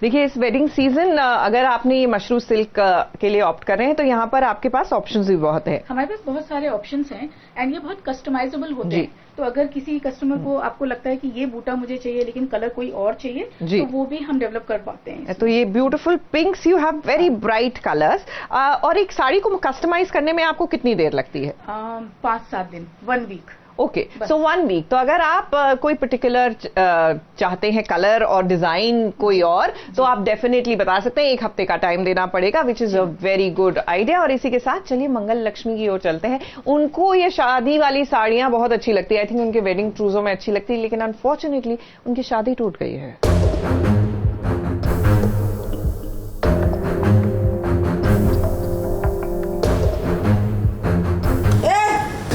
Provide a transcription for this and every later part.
देखिए, इस wedding season अगर आपने ये मशरू सिल्क के लिए ऑप्ट कर रहे हैं तो यहाँ पर आपके पास ऑप्शंस भी बहुत हैं। हमारे पास बहुत सारे ऑप्शंस हैं एंड ये बहुत कस्टमाइजेबल होते हैं। तो अगर किसी कस्टमर को आपको लगता है कि ये बूटा मुझे चाहिए लेकिन कलर कोई और चाहिए तो वो भी हम डेवलप कर पाते हैं। तो ये beautiful पिंक्स, you have very bright colours. और एक साड़ी को कस्टमाइज करने में आपको कितनी देर लगती है? 5-7 दिन, 1 वीक। ओके, सो 1 वीक। तो अगर आप कोई पर्टिकुलर चाहते हैं कलर और डिजाइन कोई और, तो आप डेफिनेटली बता सकते हैं। 1 हफ्ते का टाइम देना पड़ेगा, which is a very good idea. और इसी के साथ चलिए मंगल लक्ष्मी की ओर चलते हैं। उनको ये शादी वाली साड़ियां बहुत अच्छी लगती है, आई थिंक उनके वेडिंग ट्रूजों में अच्छी लगती है, लेकिन अनफॉर्चुनेटली उनकी शादी टूट गई है।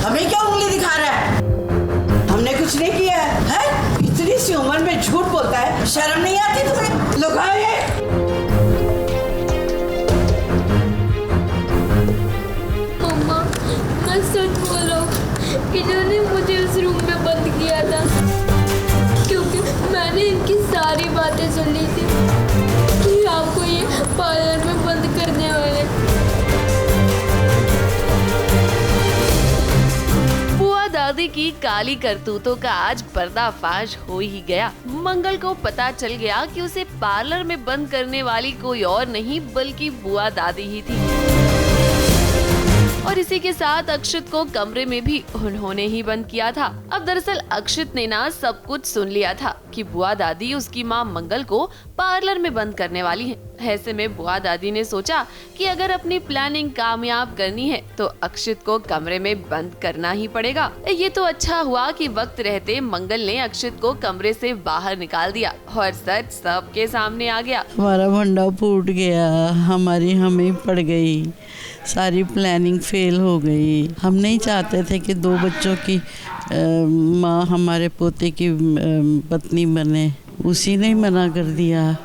हमें क्या उंगली दिखा रहा है? हमने कुछ नहीं किया है? इतनी सी उम्र में झूठ बोलता है, शर्म नहीं आती तुम्हें? लुकाओ ये। मम्मा, मैं सच बोल रहा हूँ, इन्होंने मुझे उस रूम में बंद किया था क्योंकि मैंने इनकी सारी बातें सुन ली थी कि आपको ये पार्लर में बंद करने वाले। दादी की काली करतूतों का आज पर्दाफाश हो ही गया। मंगल को पता चल गया कि उसे पार्लर में बंद करने वाली कोई और नहीं बल्कि बुआ दादी ही थी। और इसी के साथ अक्षित को कमरे में भी उन्होंने ही बंद किया था। अब दरअसल अक्षित ने ना सब कुछ सुन लिया था कि बुआ दादी उसकी माँ मंगल को पार्लर में बंद करने वाली है। ऐसे में बुआ दादी ने सोचा कि अगर अपनी प्लानिंग कामयाब करनी है तो अक्षित को कमरे में बंद करना ही पड़ेगा। ये तो अच्छा हुआ कि वक्त रहते मंगल ने अक्षित को कमरे से बाहर निकाल दिया और सच सबके सामने आ गया। हमारा भंडा फूट गया, हमारी हमें पड़ गई, सारी प्लानिंग फेल हो गई। हम नहीं चाहते थे कि 2 बच्चों की माँ हमारे पोते की पत्नी बने, उसी ने मना कर दिया।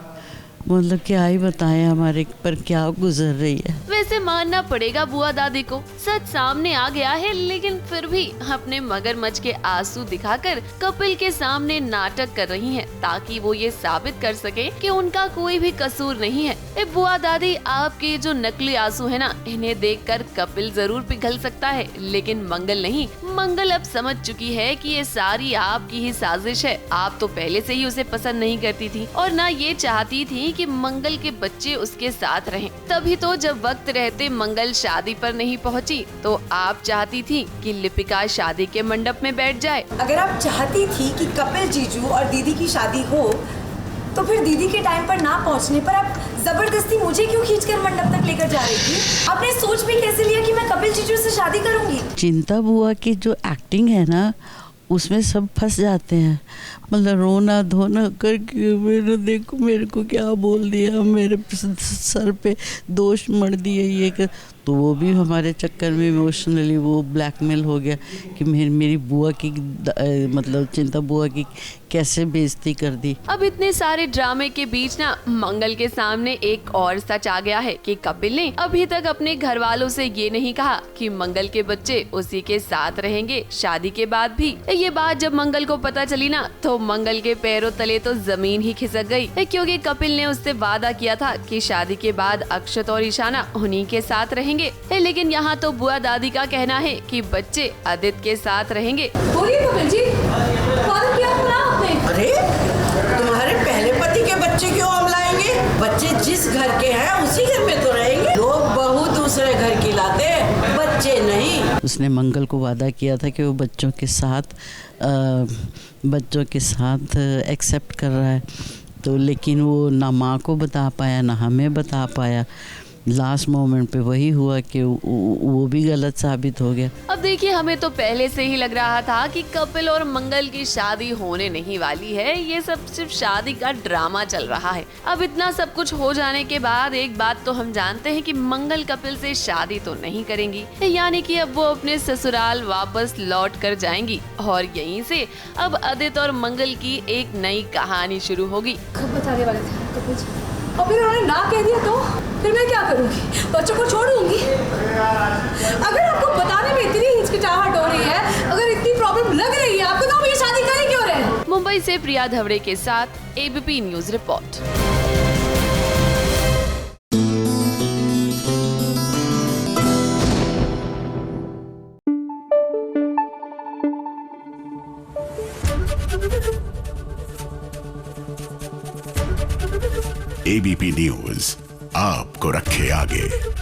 मतलब क्या ही बताएं हमारे पर क्या गुजर रही है। वैसे मानना पड़ेगा बुआ दादी को, सच सामने आ गया है, लेकिन फिर भी अपने मगरमच्छ के आंसू दिखाकर कपिल के सामने नाटक कर रही हैं ताकि वो ये साबित कर सके कि उनका कोई भी कसूर नहीं है। बुआ दादी, आपके जो नकली आंसू है ना, इन्हें देखकर कपिल जरूर पिघल सकता है लेकिन मंगल नहीं। मंगल अब समझ चुकी है कि ये सारी आपकी ही साजिश है। आप तो पहले से ही उसे पसंद नहीं करती थी और ना ये चाहती थी कि मंगल के बच्चे उसके साथ रहें। तभी तो जब वक्त रहते मंगल शादी पर नहीं पहुंची तो आप चाहती थी कि लिपिका शादी के मंडप में बैठ जाए। अगर आप चाहती थी कि कपिल जीजू और दीदी की शादी हो तो फिर दीदी के टाइम पर ना पहुंचने पर आप जबरदस्ती मुझे क्यों खींचकर मंडप तक लेकर जा रही थी? आपने सोच भी कैसे लिया कि मैं कपिल जीजू से शादी करूंगी? चिंता बुआ की जो एक्टिंग है ना, उसमें सब फंस जाते हैं। मतलब रोना धोना करके मेरे देखो मेरे को क्या बोल दिया, मेरे सर पे दोष मढ़ दिए ये कर, तो वो भी हमारे चक्कर में इमोशनली वो ब्लैकमेल हो गया कि मेरी बुआ की मतलब चिंता बुआ की कैसे बेइज्जती कर दी। अब इतने सारे ड्रामे के बीच ना मंगल के सामने एक और सच आ गया है कि कपिल ने अभी तक अपने घर वालों से ये नहीं कहा कि मंगल के बच्चे उसी के साथ रहेंगे शादी के बाद भी। ये बात जब मंगल को पता चली ना तो मंगल के पैरों तले तो जमीन ही खिसक गई, क्योंकि कपिल ने उससे वादा किया था कि शादी के बाद अक्षत और ईशाना उन्हीं के साथ रहेंगे। लेकिन यहाँ तो बुआ दादी का कहना है कि बच्चे आदित्य के साथ रहेंगे। बोलिए कपिल जी, क्या बोला आपने? अरे तुम्हारे पहले पति के बच्चे क्यों हम लाएंगे? बच्चे जिस घर के हैं उसी घर में तो रहेंगे। लोग बहू दूसरे घर की लाते हैं, बच्चे नहीं। उसने मंगल को वादा किया था कि वो बच्चों के साथ एक्सेप्ट कर रहा है, तो लेकिन वो ना माँ को बता पाया ना हमें बता पाया। लास्ट मोमेंट पे वही हुआ कि वो भी गलत साबित हो गया। अब देखिए, हमें तो पहले से ही लग रहा था कि कपिल और मंगल की शादी होने नहीं वाली है। ये सब सिर्फ शादी का ड्रामा चल रहा है। अब इतना सब कुछ हो जाने के बाद एक बात तो हम जानते हैं कि मंगल कपिल से शादी तो नहीं करेंगी, यानी कि अब वो अपने ससुराल वापस लौट कर जाएंगी और यहीं से अब आदित्य और मंगल की एक नई कहानी शुरू होगी। कब बताने वाले थे कपिल जी? और फिर उन्होंने ना कह दिया तो फिर मैं क्या करूंगी? बच्चों को छोड़ दूंगी? अगर आपको बताने में इतनी हिचकिचाहट हो रही है, अगर इतनी प्रॉब्लम लग रही है आपको, तो आप ये शादी कर ही क्यों रहे हैं? मुंबई से प्रिया धवड़े के साथ ABP news report. ABP news आपको रखे आगे।